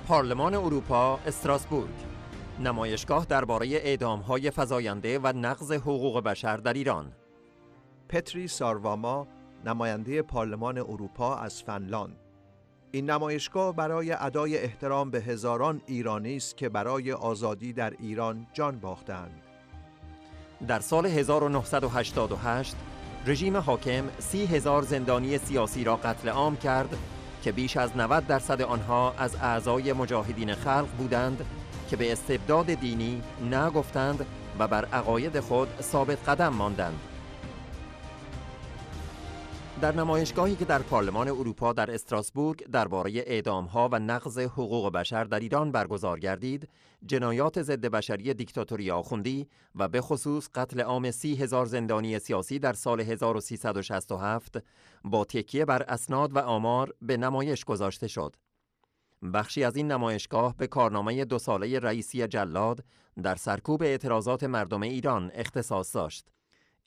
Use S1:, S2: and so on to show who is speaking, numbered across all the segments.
S1: پارلمان اروپا استراسبورگ، نمایشگاه درباره اعدام‌های فزاینده و نقض حقوق بشر در ایران.
S2: پتری سارواما، نماینده پارلمان اروپا از فنلاند. این نمایشگاه برای ادای احترام به هزاران ایرانی است که برای آزادی در ایران جان باختند.
S1: در سال 1988 رژیم حاکم 30,000 زندانی سیاسی را قتل عام کرد که بیش از 90% آنها از اعضای مجاهدین خلق بودند که به استبداد دینی نه گفتند و بر عقاید خود ثابت قدم ماندند. در نمایشگاهی که در پارلمان اروپا در استراسبورگ درباره اعدام‌ها و نقض حقوق بشر در ایران برگزار گردید، جنایات ضد بشری دیکتاتوری آخوندی و به خصوص قتل عام 30,000 زندانی سیاسی در سال 1367 با تکیه بر اسناد و آمار به نمایش گذاشته شد. بخشی از این نمایشگاه به کارنامه 2 ساله رئیسی جلاد در سرکوب اعتراضات مردم ایران اختصاص داشت.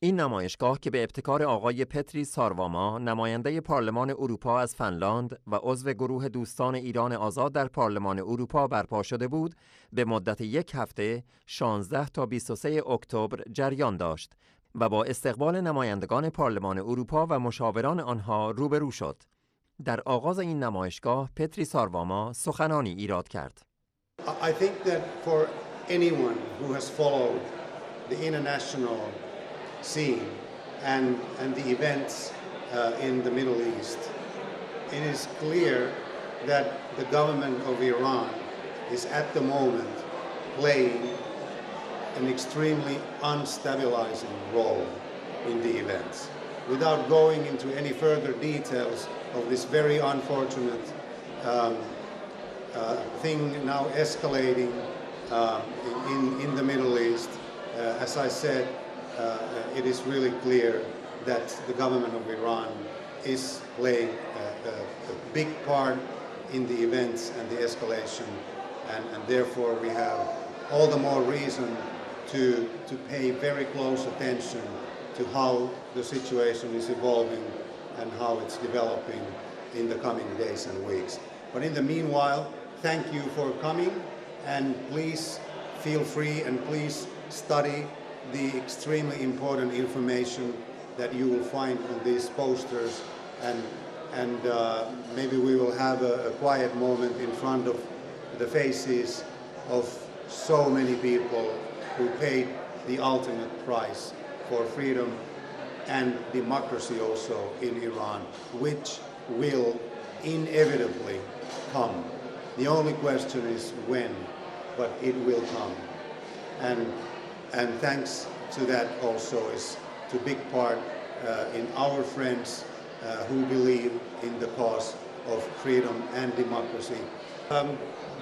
S1: این نمایشگاه که به ابتکار آقای پتری سارواما، نماینده پارلمان اروپا از فنلاند و عضو گروه دوستان ایران آزاد در پارلمان اروپا برپا شده بود، به مدت 1 هفته 16 تا 23 اکتبر جریان داشت و با استقبال نمایندگان پارلمان اروپا و مشاوران آنها روبرو شد. در آغاز این نمایشگاه پتری سارواما سخنانی ایراد کرد.
S3: I think that for anyone who has followed the international scene and the events in the Middle East, it is clear that the government of Iran is at the moment playing an extremely unstabilizing role in the events. Without going into any further details of this very unfortunate thing now escalating in the Middle East, as I said, it is really clear that the government of Iran is playing a big part in the events and the escalation, and therefore we have all the more reason to pay very close attention to how the situation is evolving and how it's developing in the coming days and weeks. But in the meanwhile, thank you for coming, and please feel free and please study the extremely important information that you will find on these posters, and maybe we will have a quiet moment in front of the faces of so many people who paid the ultimate price for freedom and democracy also in Iran, which will inevitably come. The only question is when, but it will come. And thanks to that also is to big part in our friends who believe in the cause of freedom and democracy.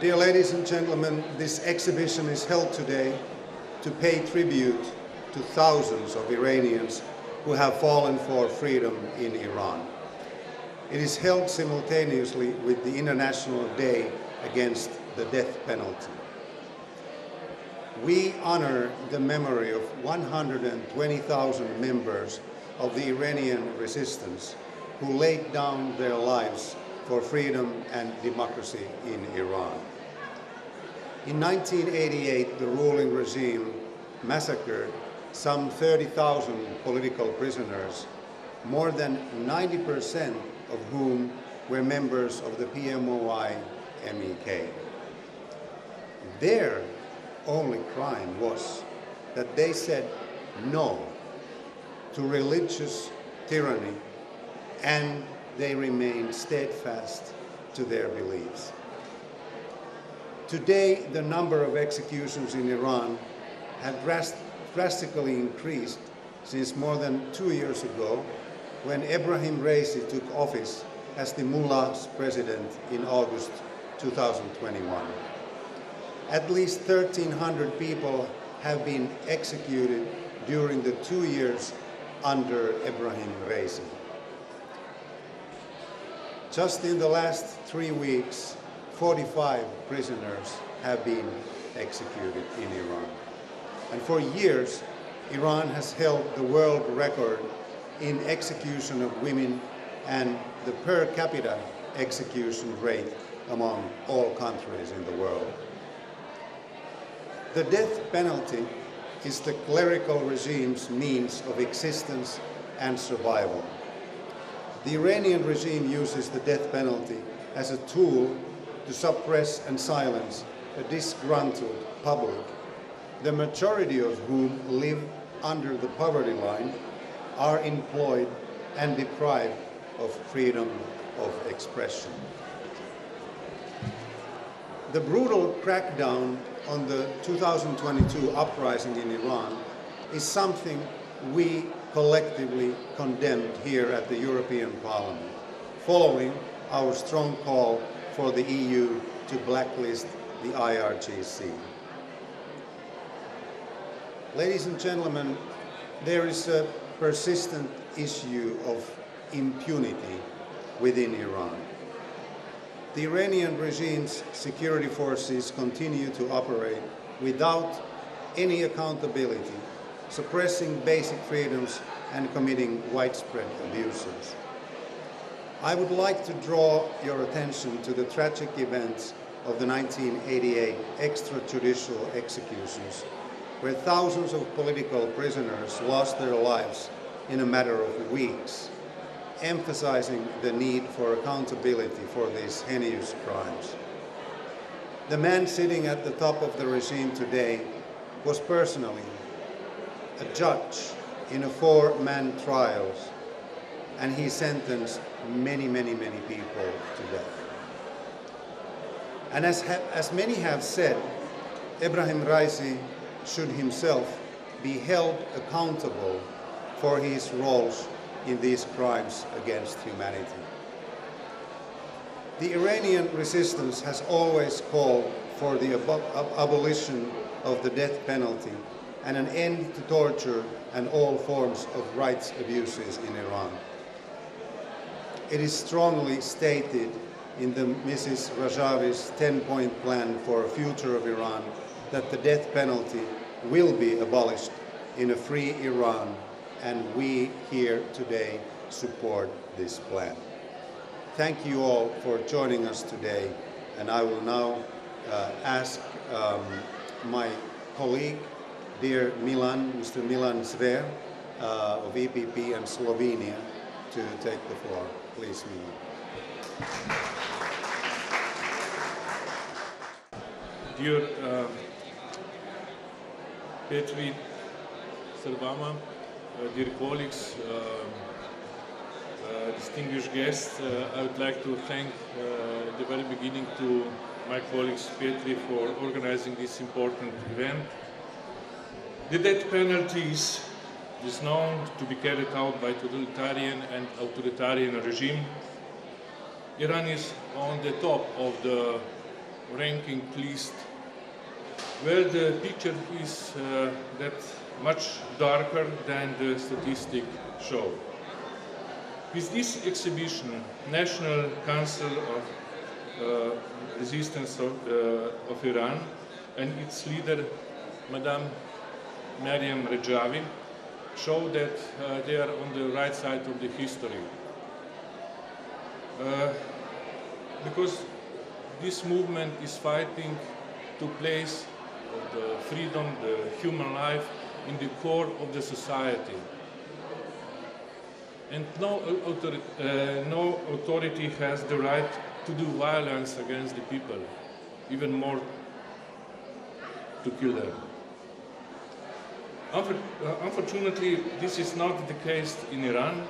S3: Dear ladies and gentlemen, this exhibition is held today to pay tribute to thousands of Iranians who have fallen for freedom in Iran. It is held simultaneously with the International Day against the death penalty. We honor the memory of 120,000 members of the Iranian resistance who laid down their lives for freedom and democracy in Iran. In 1988, the ruling regime massacred some 30,000 political prisoners, more than 90% of whom were members of the PMOI-MEK. Their only crime was that they said no to religious tyranny, and they remained steadfast to their beliefs. Today, the number of executions in Iran have drastically increased since more than 2 years ago, when Ebrahim Raisi took office as the Mullah's president in August 2021. At least 1,300 people have been executed during the 2 years under Ebrahim Raisi. Just in the last 3 weeks, 45 prisoners have been executed in Iran. And for years, Iran has held the world record in execution of women, and the per capita execution rate among all countries in the world. The death penalty is the clerical regime's means of existence and survival. The Iranian regime uses the death penalty as a tool to suppress and silence a disgruntled public, the majority of whom live under the poverty line, are employed and deprived of freedom of expression. The brutal crackdown on the 2022 uprising in Iran is something we collectively condemned here at the European Parliament, following our strong call for the EU to blacklist the IRGC. Ladies and gentlemen, there is a persistent issue of impunity within Iran. The Iranian regime's security forces continue to operate without any accountability, suppressing basic freedoms and committing widespread abuses. I would like to draw your attention to the tragic events of the 1988 extrajudicial executions, where thousands of political prisoners lost their lives in a matter of weeks, emphasizing the need for accountability for these heinous crimes. The man sitting at the top of the regime today was personally a judge in a 4-man trial, and he sentenced many people to death. And as many have said, Ebrahim Raisi should himself be held accountable for his roles in these crimes against humanity. The Iranian resistance has always called for the abolition of the death penalty and an end to torture and all forms of rights abuses in Iran. It is strongly stated in the Mrs. Rajavi's 10-point plan for a future of Iran that the death penalty will be abolished in a free Iran, and we here today support this plan. Thank you all for joining us today, and I will now ask my colleague, dear Milan, Mr. Milan Zver of EPP and Slovenia, to take the floor. Please, Milan.
S4: Dear Petri Sarvama, dear colleagues, distinguished guests, I would like to thank at the very beginning to my colleagues Petri for organizing this important event. The death penalty is known to be carried out by totalitarian and authoritarian regime. Iran is on the top of the ranking list, where the picture is that much darker than the statistics show. With this exhibition, National Council of Resistance of Iran and its leader, Madame Maryam Rajavi, show that they are on the right side of the history. Because this movement is fighting to place the freedom, the human life in the core of the society. And no authority has the right to do violence against the people, even more to kill them. Unfortunately, this is not the case in Iran.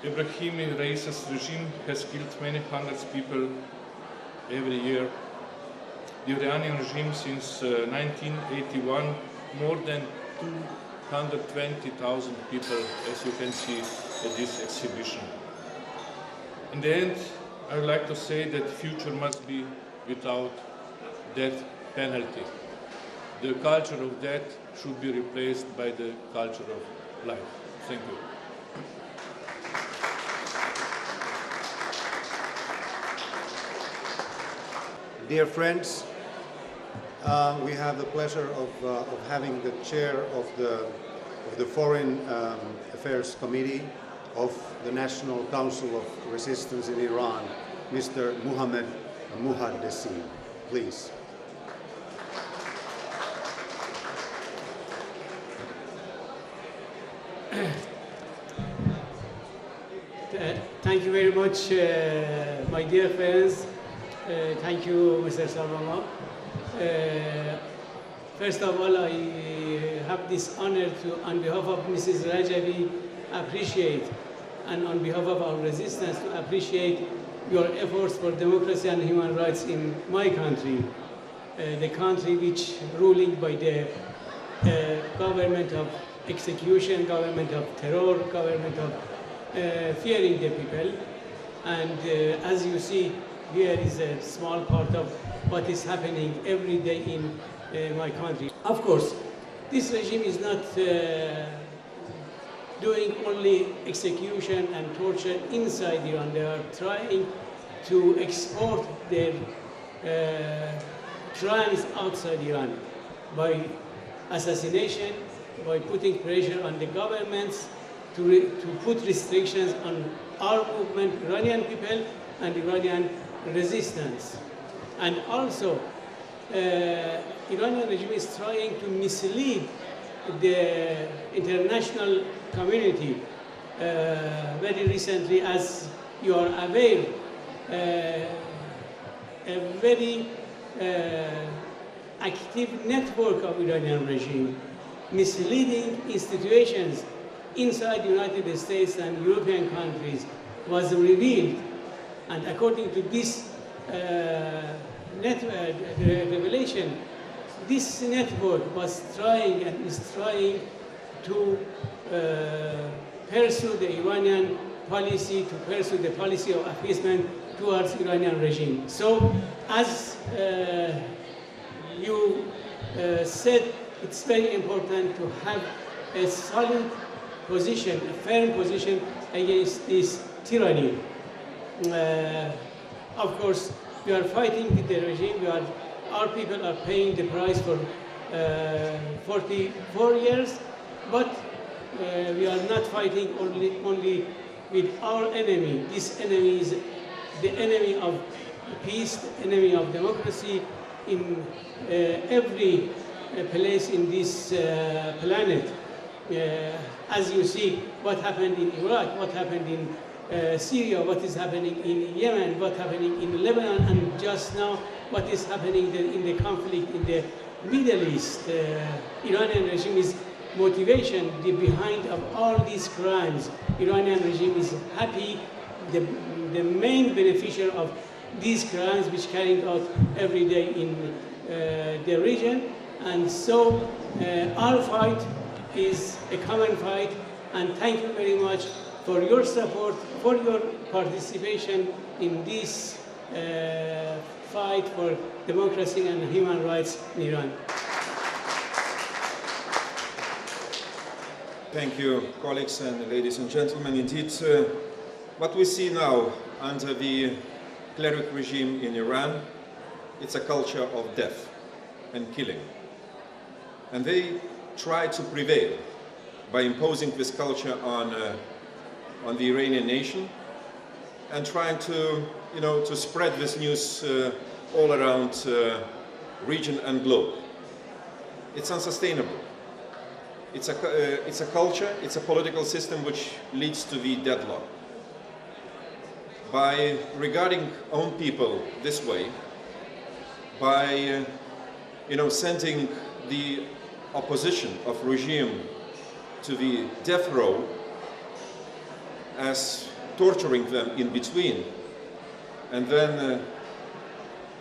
S4: Ebrahim Raisi's regime has killed many hundreds of people every year. The Iranian regime since 1981, more than 220,000 people, as you can see at this exhibition. In the end, I would like to say that the future must be without death penalty. The culture of death should be replaced by the culture of life. Thank you.
S3: Dear friends, we have the pleasure of having the chair of the Foreign Affairs Committee of the National Council of Resistance in Iran, Mr. Muhammad Muhaddesi. Please.
S5: Thank you very much, my dear friends. Thank you, Mr. Sarvama. First of all, I have this honor to, on behalf of Mrs. Rajavi, appreciate, and on behalf of our resistance, to appreciate your efforts for democracy and human rights in my country, the country which ruling by the government of execution, government of terror, government of fearing the people. And as you see, here is a small part of what is happening every day in my country. Of course, this regime is not doing only execution and torture inside Iran. They are trying to export their crimes outside Iran by assassination, by putting pressure on the governments to put restrictions on our movement, Iranian people, and Iranian resistance. And also, Iranian regime is trying to mislead the international community. Very recently, as you are aware, a very active network of Iranian regime misleading institutions inside the United States and European countries was revealed. And according to this revelation, this network was trying and is trying to pursue the Iranian policy, to pursue the policy of appeasement towards Iranian regime. So, as you said, it's very important to have a solid position, a firm position against this tyranny. Of course, we are fighting with the regime. Our people are paying the price for 44 years, but we are not fighting only with our enemy. This enemy is the enemy of peace, the enemy of democracy in every place in this planet. As you see, what happened in Iraq, what happened in Syria, what is happening in Yemen, what is happening in Lebanon, and just now what is happening in the conflict in the Middle East. Iranian regime is motivation behind of all these crimes. Iranian regime is happy, the main beneficiary of these crimes which carried out every day in the region. And so our fight is a common fight, and thank you very much for your support, for your participation in this fight for democracy and human rights in Iran.
S6: Thank you, colleagues and ladies and gentlemen. Indeed, what we see now under the cleric regime in Iran, it's a culture of death and killing. And they try to prevail by imposing this culture on the Iranian nation and trying to, to spread this news all around region and globe. It's unsustainable. It's a culture, it's a political system which leads to the deadlock. By regarding own people this way, by sending the opposition of regime to the death row, as torturing them in between, and then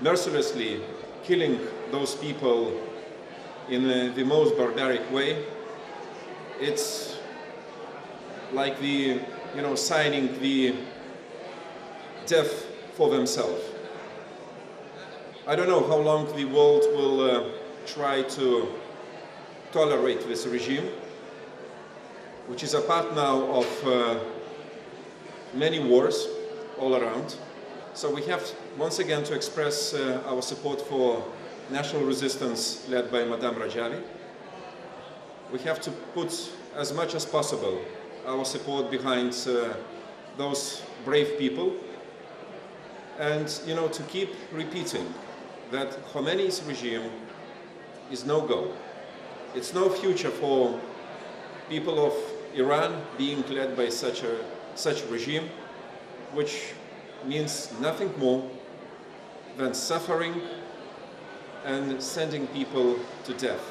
S6: mercilessly killing those people in the most barbaric way, it's like the, signing the death for themselves. I don't know how long the world will try to tolerate this regime, which is a part now of many wars all around. So we have once again to express our support for national resistance led by Madame Rajavi. We have to put as much as possible our support behind those brave people. and to keep repeating that Khomeini's regime is no go. It's no future for people of Iran being led by such a regime, which means nothing more than suffering and sending people to death.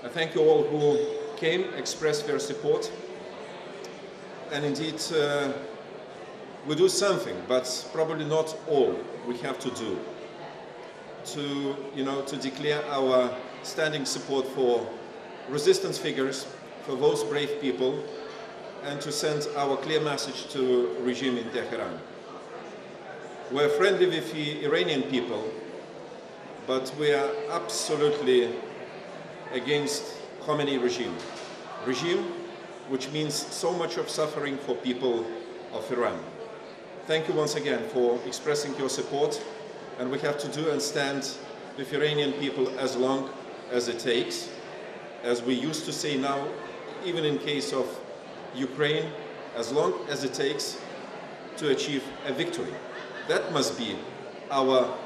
S6: I thank you all who came, expressed their support, and indeed we do something, but probably not all we have to do to declare our standing support for resistance figures, for those brave people, and to send our clear message to the regime in Tehran. We're friendly with the Iranian people, but we are absolutely against Khomeini regime which means so much of suffering for people of Iran. Thank you once again for expressing your support, and we have to do and stand with Iranian people as long as it takes, as we used to say now, even in case of Ukraine, as long as it takes to achieve a victory. That must be our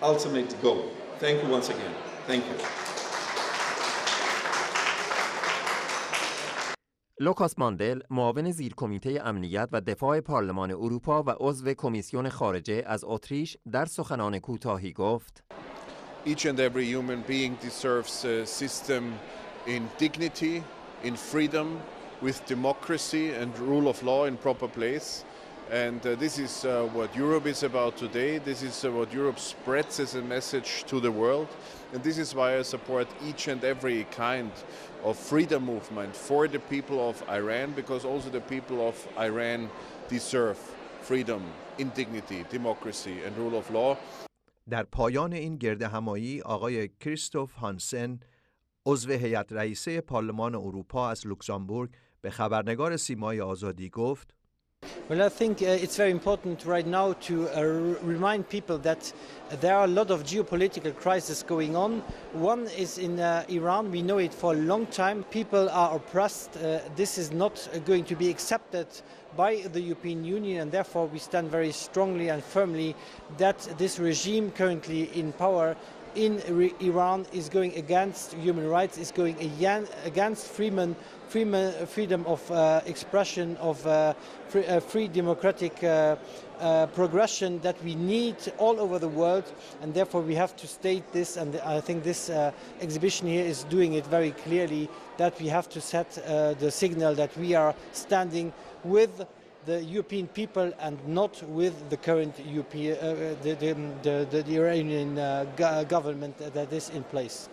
S6: ultimate goal. Thank you once again. Thank you.
S1: لوکاس ماندل، معاون زیر کمیته امنیت و دفاع پارلمان اروپا و عضو کمیسیون خارجه از اتریش در سخنان کوتاهی گفت:
S7: Each and every human being deserves a system in dignity, in freedom, with democracy and rule of law in proper place. And this is what Europe is about today. This is what Europe spreads as a message to the world. And this is why I support each and every kind of freedom movement for the people of Iran, because also the people of Iran deserve freedom, indignity, democracy and rule of law.
S2: در پایان این گرد همایی آقای کریستوف هانسن، عضو هیئت رئیسه پارلمان اروپا از لوکزامبورگ، به خبرنگار سیمای آزادی گفت:
S8: Well, I think it's very important right now to remind people that there are a lot of geopolitical crises going on. One is in Iran. We know it for a long time. People are oppressed. This is not going to be accepted by the European Union, and therefore we stand very strongly and firmly that this regime currently in power in Iran is going against human rights, is going against freedom of expression, of free democratic progression that we need all over the world, and therefore we have to state this, and I think this exhibition here is doing it very clearly, that we have to set the signal that we are standing with the European people and not with the current European, the Iranian government that is in place.